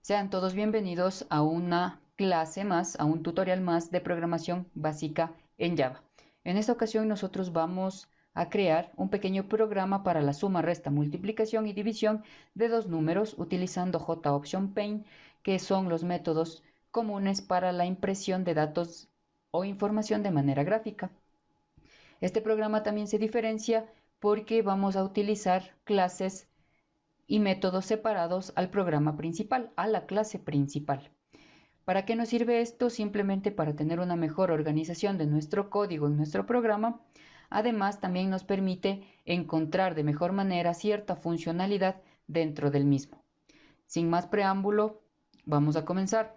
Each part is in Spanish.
Sean todos bienvenidos a una clase más, a un tutorial más de programación básica en Java. En esta ocasión nosotros vamos a crear un pequeño programa para la suma, resta, multiplicación y división de dos números utilizando JOptionPaint, que son los métodos comunes para la impresión de datos o información de manera gráfica. Este programa también se diferencia porque vamos a utilizar clases y métodos separados al programa principal, a la clase principal. ¿Para qué nos sirve esto? Simplemente para tener una mejor organización de nuestro código en nuestro programa. Además, también nos permite encontrar de mejor manera cierta funcionalidad dentro del mismo. Sin más preámbulo, vamos a comenzar.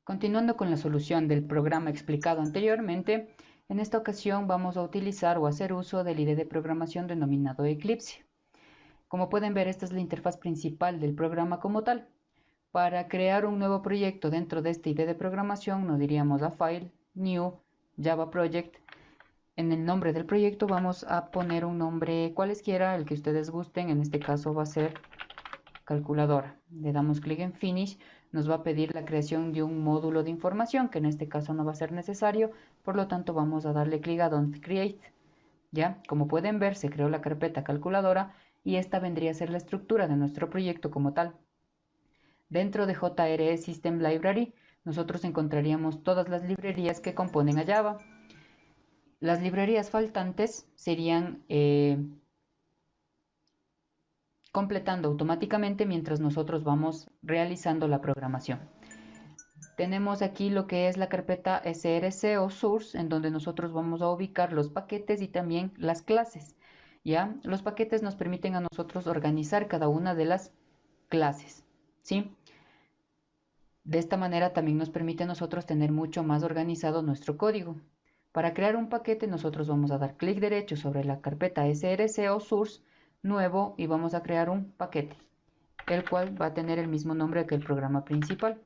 Continuando con la solución del programa explicado anteriormente, en esta ocasión vamos a utilizar o hacer uso del IDE de programación denominado Eclipse. Como pueden ver, esta es la interfaz principal del programa como tal. Para crear un nuevo proyecto dentro de esta IDE de programación, nos diríamos a File, New, Java Project. En el nombre del proyecto vamos a poner un nombre cualesquiera, el que ustedes gusten. En este caso va a ser calculadora. Le damos clic en Finish. Nos va a pedir la creación de un módulo de información, que en este caso no va a ser necesario. Por lo tanto, vamos a darle clic a Don't Create. Ya, como pueden ver, se creó la carpeta calculadora y esta vendría a ser la estructura de nuestro proyecto como tal. Dentro de JRE System Library, nosotros encontraríamos todas las librerías que componen a Java. Las librerías faltantes serían completando automáticamente mientras nosotros vamos realizando la programación. Tenemos aquí lo que es la carpeta src o source, en donde nosotros vamos a ubicar los paquetes y también las clases. ¿Ya? Los paquetes nos permiten a nosotros organizar cada una de las clases, ¿sí? De esta manera también nos permite a nosotros tener mucho más organizado nuestro código. Para crear un paquete nosotros vamos a dar clic derecho sobre la carpeta src o source, nuevo, y vamos a crear un paquete, el cual va a tener el mismo nombre que el programa principal.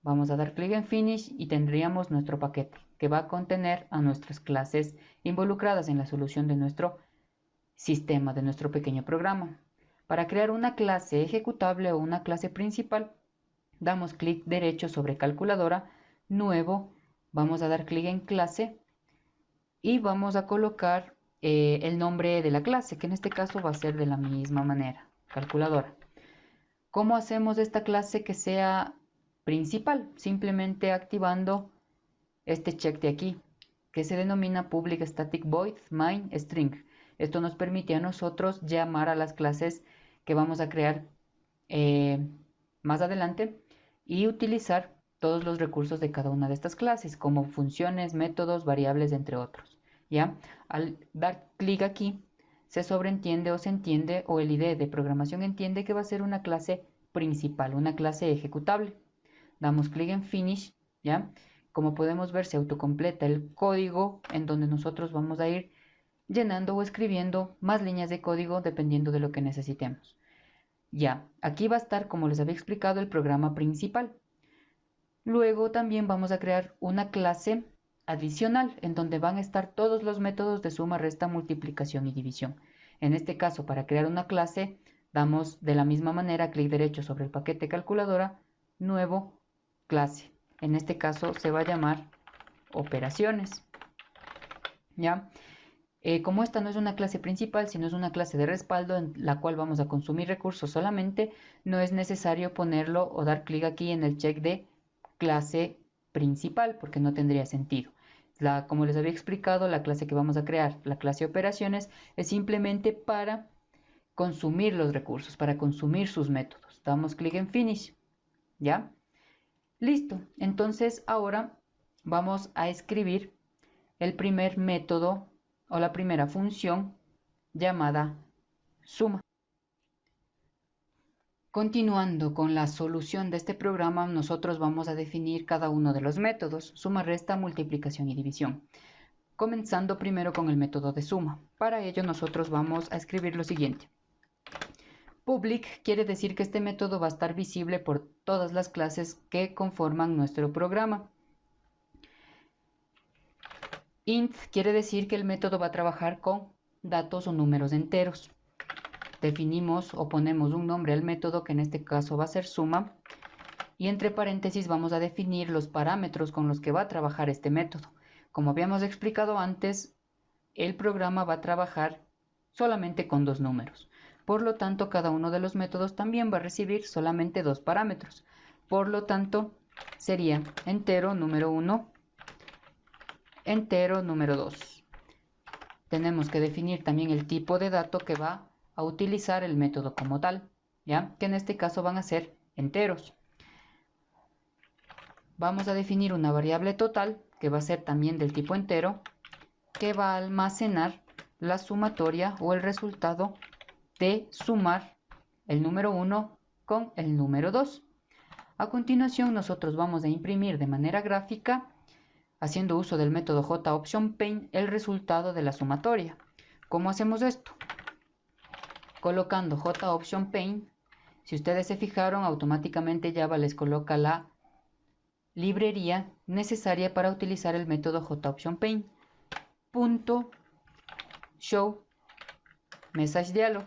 Vamos a dar clic en Finish y tendríamos nuestro paquete, que va a contener a nuestras clases involucradas en la solución de nuestro sistema, de nuestro pequeño programa. Para crear una clase ejecutable o una clase principal, damos clic derecho sobre calculadora, nuevo, vamos a dar clic en clase y vamos a colocar el nombre de la clase, que en este caso va a ser de la misma manera, calculadora. ¿Cómo hacemos esta clase que sea principal? Simplemente activando este check de aquí, que se denomina Public Static Void Main String. Esto nos permite a nosotros llamar a las clases que vamos a crear más adelante y utilizar todos los recursos de cada una de estas clases, como funciones, métodos, variables, entre otros. ¿Ya? Al dar clic aquí, se sobreentiende o se entiende, o el IDE de programación entiende que va a ser una clase principal, una clase ejecutable. Damos clic en Finish, ¿ya? Como podemos ver, se autocompleta el código en donde nosotros vamos a ir llenando o escribiendo más líneas de código dependiendo de lo que necesitemos. Ya, aquí va a estar, como les había explicado, el programa principal. Luego también vamos a crear una clase adicional en donde van a estar todos los métodos de suma, resta, multiplicación y división. En este caso, para crear una clase, damos de la misma manera clic derecho sobre el paquete calculadora, nuevo, clase. En este caso se va a llamar operaciones. ¿Ya? Como esta no es una clase principal, sino es una clase de respaldo en la cual vamos a consumir recursos solamente, no es necesario ponerlo o dar clic aquí en el check de clase principal, porque no tendría sentido. Como les había explicado, la clase que vamos a crear, la clase operaciones, es simplemente para consumir los recursos, para consumir sus métodos. Damos clic en Finish. ¿Ya? Listo. Entonces ahora vamos a escribir el primer método o la primera función llamada suma. Continuando con la solución de este programa, nosotros vamos a definir cada uno de los métodos: suma, resta, multiplicación y división. Comenzando primero con el método de suma. Para ello nosotros vamos a escribir lo siguiente. Public quiere decir que este método va a estar visible por todas las clases que conforman nuestro programa. Int quiere decir que el método va a trabajar con datos o números enteros. definimos o ponemos un nombre al método, que en este caso va a ser suma, y entre paréntesis vamos a definir los parámetros con los que va a trabajar este método. Como habíamos explicado antes, el programa va a trabajar solamente con dos números. Por lo tanto, cada uno de los métodos también va a recibir solamente dos parámetros. Por lo tanto, sería entero número 1, entero número 2. Tenemos que definir también el tipo de dato que va a utilizar el método como tal, ¿ya? Que en este caso van a ser enteros. Vamos a definir una variable total, que va a ser también del tipo entero, que va a almacenar la sumatoria o el resultado de sumar el número 1 con el número 2. A continuación, nosotros vamos a imprimir de manera gráfica, haciendo uso del método JOptionPaint, el resultado de la sumatoria. ¿Cómo hacemos esto? Colocando JOptionPaint, si ustedes se fijaron, automáticamente Java les coloca la librería necesaria para utilizar el método JOptionPaint. .show message dialog.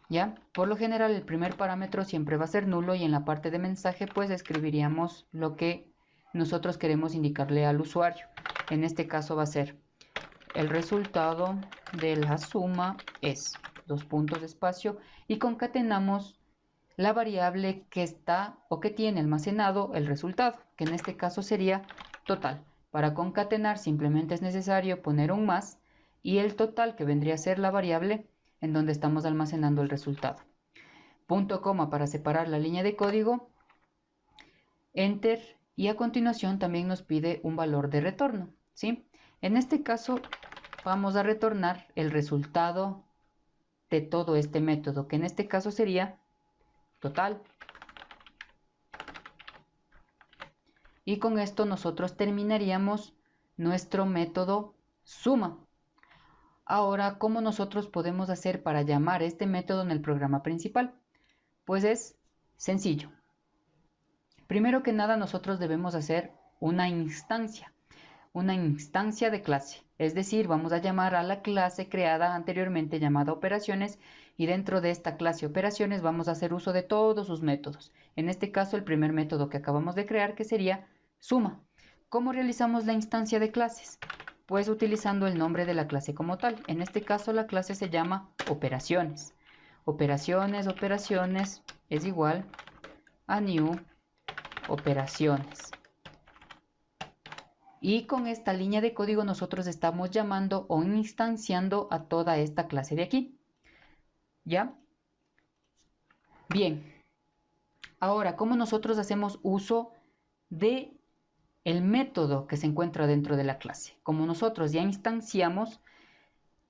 ¿Ya? Por lo general el primer parámetro siempre va a ser nulo y en la parte de mensaje pues escribiríamos lo que nosotros queremos indicarle al usuario. En este caso va a ser el resultado de la suma es, dos puntos de espacio, y concatenamos la variable que está o que tiene almacenado el resultado, que en este caso sería total. Para concatenar simplemente es necesario poner un más y el total, que vendría a ser la variable en donde estamos almacenando el resultado. Punto coma para separar la línea de código, enter, y a continuación también nos pide un valor de retorno, ¿sí? En este caso vamos a retornar el resultado de todo este método, que en este caso sería total. Y con esto nosotros terminaríamos nuestro método suma. Ahora, ¿cómo nosotros podemos hacer para llamar este método en el programa principal? Pues es sencillo. Primero que nada, nosotros debemos hacer una instancia de clase. Es decir, vamos a llamar a la clase creada anteriormente llamada operaciones, y dentro de esta clase operaciones vamos a hacer uso de todos sus métodos. En este caso, el primer método que acabamos de crear, que sería suma. ¿Cómo realizamos la instancia de clases? Pues utilizando el nombre de la clase como tal. En este caso la clase se llama operaciones. Operaciones es igual a new operaciones. Y con esta línea de código nosotros estamos llamando o instanciando a toda esta clase de aquí. ¿Ya? Bien. Ahora, ¿cómo nosotros hacemos uso de el método que se encuentra dentro de la clase? Como nosotros ya instanciamos,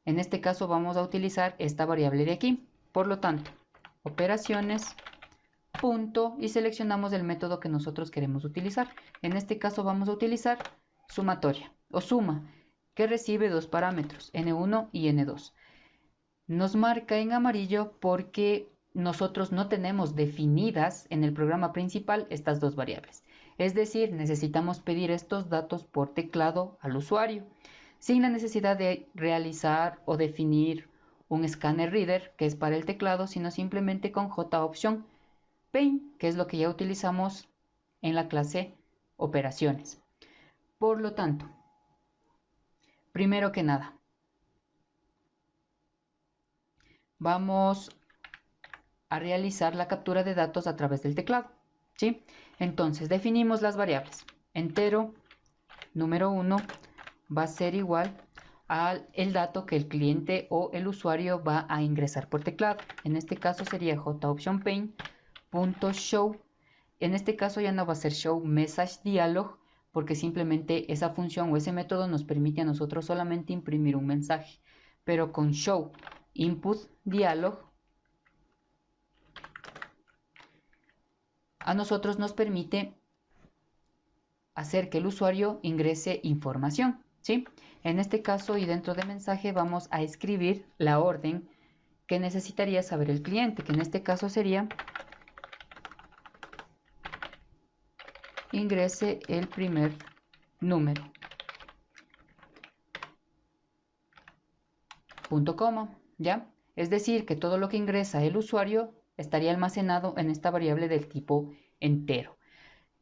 en este caso vamos a utilizar esta variable de aquí. Por lo tanto, operaciones, punto, y seleccionamos el método que nosotros queremos utilizar. En este caso vamos a utilizar sumatoria o suma, que recibe dos parámetros, n1 y n2. Nos marca en amarillo porque nosotros no tenemos definidas en el programa principal estas dos variables. Es decir, necesitamos pedir estos datos por teclado al usuario, sin la necesidad de realizar o definir un scanner reader, que es para el teclado, sino simplemente con JOptionPaint, que es lo que ya utilizamos en la clase operaciones. Por lo tanto, primero que nada, vamos a realizar la captura de datos a través del teclado, ¿sí? Entonces, definimos las variables. Entero número 1 va a ser igual al el dato que el cliente o el usuario va a ingresar por teclado. En este caso sería JOptionPaint.show. En este caso ya no va a ser show message dialog, porque simplemente esa función o ese método nos permite a nosotros solamente imprimir un mensaje. Pero con show input dialog, a nosotros nos permite hacer que el usuario ingrese información, ¿sí? En este caso y dentro de mensaje vamos a escribir la orden que necesitaría saber el cliente, que en este caso sería ingrese el primer número. punto coma, ¿ya? Es decir, que todo lo que ingresa el usuario estaría almacenado en esta variable del tipo entero.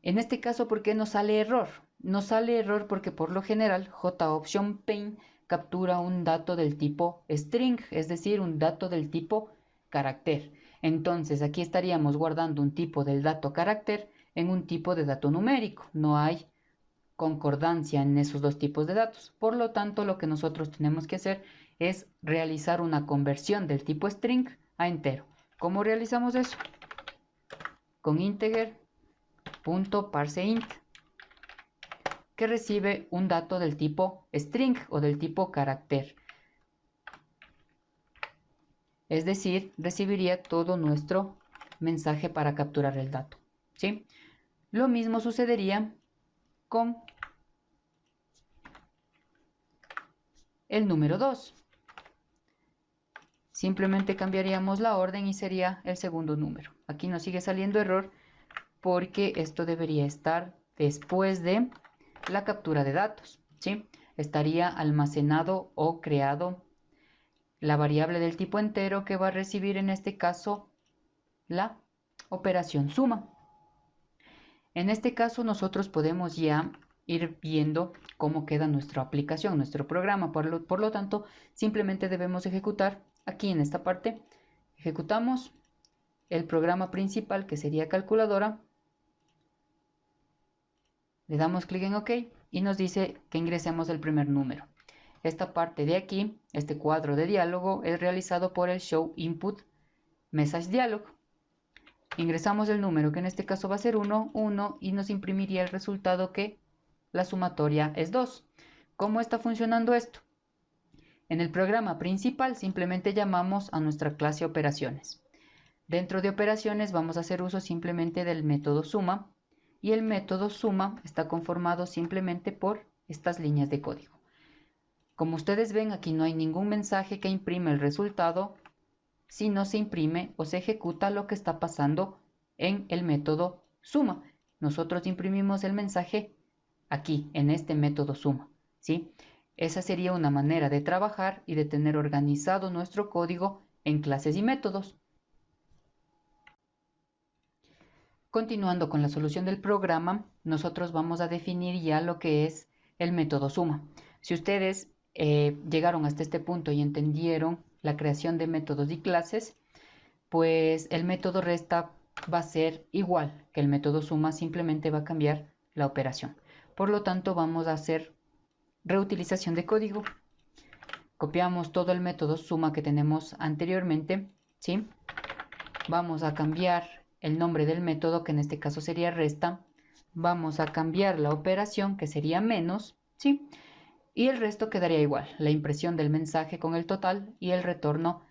En este caso, ¿por qué nos sale error? Nos sale error porque por lo general JOptionPaint captura un dato del tipo string, es decir, un dato del tipo carácter. Entonces aquí estaríamos guardando un tipo del dato carácter en un tipo de dato numérico. No hay concordancia en esos dos tipos de datos. Por lo tanto, lo que nosotros tenemos que hacer es realizar una conversión del tipo string a entero. ¿Cómo realizamos eso? Con integer.parseInt, que recibe un dato del tipo string o del tipo carácter. Es decir, recibiría todo nuestro mensaje para capturar el dato, ¿sí? Lo mismo sucedería con el número 2. Simplemente cambiaríamos la orden y sería el segundo número. Aquí nos sigue saliendo error porque esto debería estar después de la captura de datos, ¿sí? Estaría almacenado o creado la variable del tipo entero que va a recibir en este caso la operación suma. En este caso nosotros podemos ya ir viendo cómo queda nuestra aplicación, nuestro programa. Por lo tanto, simplemente debemos ejecutar aquí en esta parte. Ejecutamos el programa principal, que sería calculadora. Le damos clic en OK y nos dice que ingresemos el primer número. Esta parte de aquí, este cuadro de diálogo, es realizado por el Show Input Message Dialog. Ingresamos el número, que en este caso va a ser 1, 1, y nos imprimiría el resultado que la sumatoria es 2. ¿Cómo está funcionando esto? En el programa principal simplemente llamamos a nuestra clase operaciones. Dentro de operaciones vamos a hacer uso simplemente del método suma, y el método suma está conformado simplemente por estas líneas de código. Como ustedes ven, aquí no hay ningún mensaje que imprime el resultado, si no se imprime o se ejecuta lo que está pasando en el método suma. Nosotros imprimimos el mensaje aquí, en este método suma, ¿sí? Esa sería una manera de trabajar y de tener organizado nuestro código en clases y métodos. Continuando con la solución del programa, nosotros vamos a definir ya lo que es el método suma. Si ustedes llegaron hasta este punto y entendieron la creación de métodos y clases, pues el método resta va a ser igual que el método suma, simplemente va a cambiar la operación. Por lo tanto, vamos a hacer reutilización de código. Copiamos todo el método suma que tenemos anteriormente, ¿sí? Vamos a cambiar el nombre del método, que en este caso sería resta. Vamos a cambiar la operación, que sería menos, ¿sí? Y el resto quedaría igual, la impresión del mensaje con el total y el retorno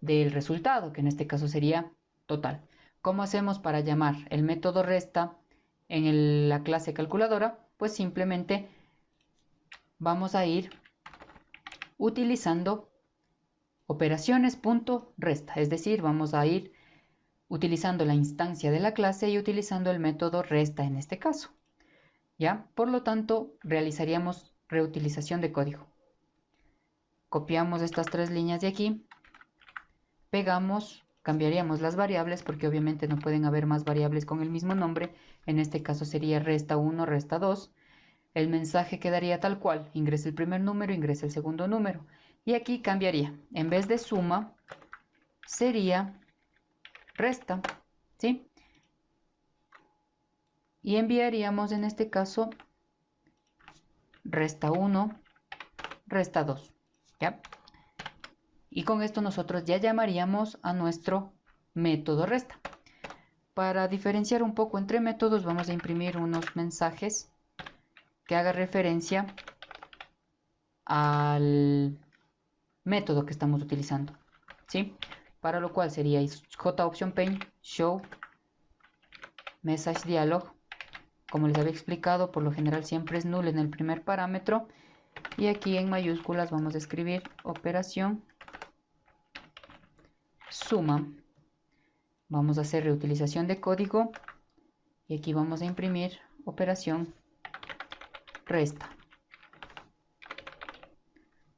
del resultado, que en este caso sería total. ¿Cómo hacemos para llamar el método resta en la clase calculadora? Pues simplemente vamos a ir utilizando operaciones.resta, es decir, vamos a ir utilizando la instancia de la clase y utilizando el método resta en este caso, ¿ya? Por lo tanto, realizaríamos reutilización de código. Copiamos estas tres líneas de aquí, pegamos, cambiaríamos las variables porque obviamente no pueden haber más variables con el mismo nombre. En este caso sería resta 1, resta 2. El mensaje quedaría tal cual, ingresa el primer número, ingresa el segundo número. Y aquí cambiaría, en vez de suma, sería resta, ¿sí? Y enviaríamos en este caso resta 1, resta 2, ¿ya? Y con esto nosotros ya llamaríamos a nuestro método resta. Para diferenciar un poco entre métodos, vamos a imprimir unos mensajes que haga referencia al método que estamos utilizando, ¿sí? Para lo cual sería JOptionPaint show message dialog. Como les había explicado, por lo general siempre es null en el primer parámetro, y aquí en mayúsculas vamos a escribir operación suma. Vamos a hacer reutilización de código y aquí vamos a imprimir operación resta,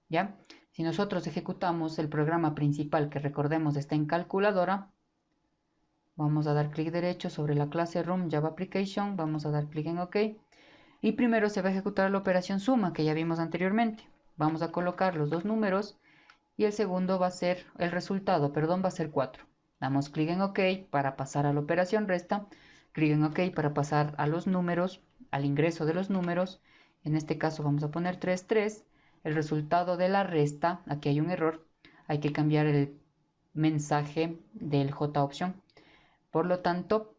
¿ya? Si nosotros ejecutamos el programa principal, que recordemos está en calculadora, vamos a dar clic derecho sobre la clase Room Java Application, vamos a dar clic en OK. Y primero se va a ejecutar la operación suma que ya vimos anteriormente. Vamos a colocar los dos números y el segundo va a ser, el resultado, perdón, va a ser 4. Damos clic en OK para pasar a la operación resta, clic en OK para pasar a los números, al ingreso de los números. En este caso vamos a poner 3, 3. El resultado de la resta, aquí hay un error, hay que cambiar el mensaje del JOption. Por lo tanto,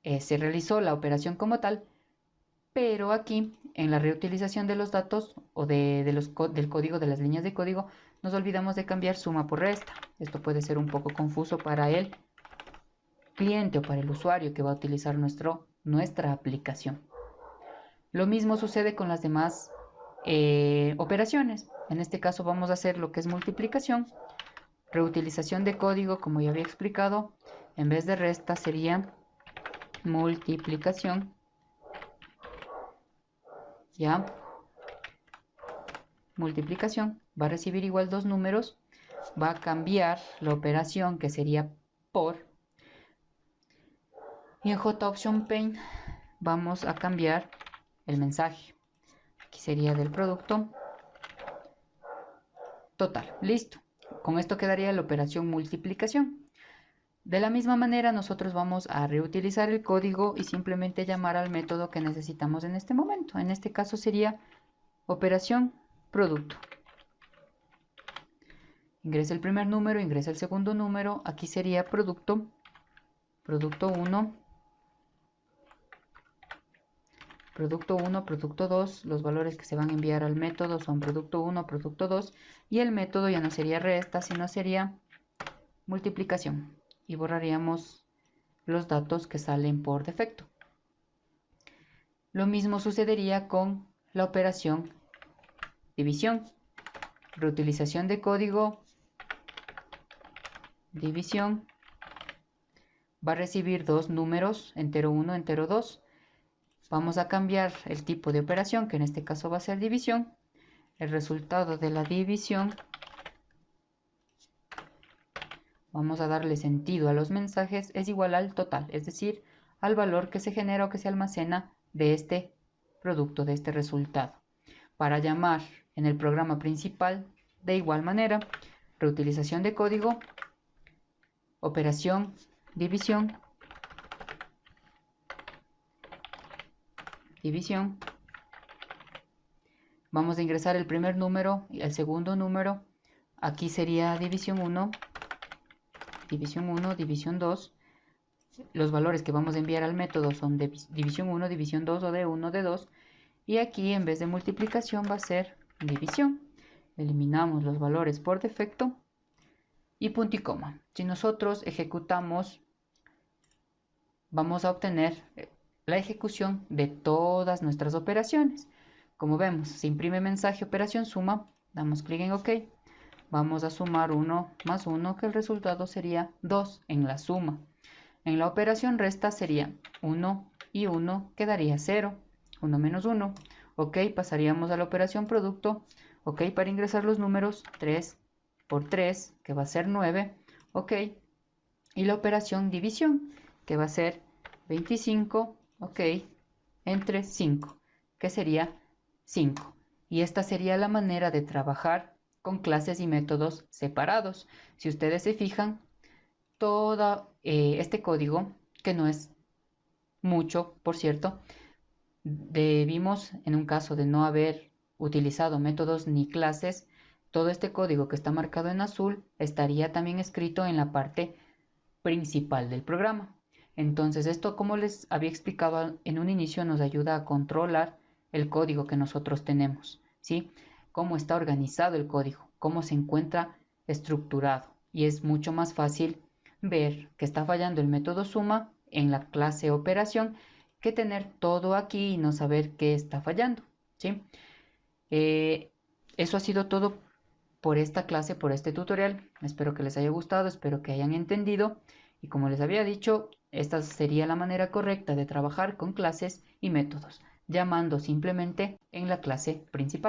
se realizó la operación como tal, pero aquí en la reutilización de los datos o del código, de las líneas de código, nos olvidamos de cambiar suma por resta. Esto puede ser un poco confuso para el cliente o para el usuario que va a utilizar nuestra aplicación. Lo mismo sucede con las demás operaciones. En este caso vamos a hacer lo que es multiplicación, reutilización de código, como ya había explicado. En vez de resta sería multiplicación. Ya, multiplicación, va a recibir igual dos números, va a cambiar la operación que sería por, y en JOption Pane vamos a cambiar el mensaje, aquí sería del producto total. Listo, con esto quedaría la operación multiplicación. De la misma manera nosotros vamos a reutilizar el código y simplemente llamar al método que necesitamos en este momento. En este caso sería operación producto. Ingresa el primer número, ingresa el segundo número, aquí sería producto 1, producto 2, los valores que se van a enviar al método son producto 1, producto 2, y el método ya no sería resta, sino sería multiplicación, y borraríamos los datos que salen por defecto. Lo mismo sucedería con la operación división, reutilización de código, división, va a recibir dos números, entero 1, entero 2. Vamos a cambiar el tipo de operación, que en este caso va a ser división. El resultado de la división, vamos a darle sentido a los mensajes, es igual al total, es decir, al valor que se genera o que se almacena de este producto, de este resultado. Para llamar en el programa principal, de igual manera, reutilización de código, operación división, vamos a ingresar el primer número y el segundo número, aquí sería división 1, división 2, los valores que vamos a enviar al método son de división 1, división 2 o de 1, de 2, y aquí en vez de multiplicación va a ser división. Eliminamos los valores por defecto y punto y coma. Si nosotros ejecutamos, vamos a obtener la ejecución de todas nuestras operaciones. Como vemos, se imprime mensaje operación suma, damos clic en OK, vamos a sumar 1 más 1, que el resultado sería 2 en la suma. En la operación resta sería 1 y 1, quedaría 0, 1 menos 1. OK, pasaríamos a la operación producto. OK, para ingresar los números, 3 por 3, que va a ser 9. OK, y la operación división, que va a ser 25, OK, entre 5, que sería 5. Y esta sería la manera de trabajar con clases y métodos separados. Si ustedes se fijan, todo este código, que no es mucho, por cierto, debimos, en un caso de no haber utilizado métodos ni clases, todo este código que está marcado en azul estaría también escrito en la parte principal del programa. Entonces esto, como les había explicado en un inicio, nos ayuda a controlar el código que nosotros tenemos, ¿sí? Cómo está organizado el código, cómo se encuentra estructurado, y es mucho más fácil ver que está fallando el método suma en la clase operación que tener todo aquí y no saber qué está fallando, ¿sí? Eso ha sido todo por esta clase, por este tutorial. Espero que les haya gustado, espero que hayan entendido, y como les había dicho, esta sería la manera correcta de trabajar con clases y métodos, llamando simplemente en la clase principal.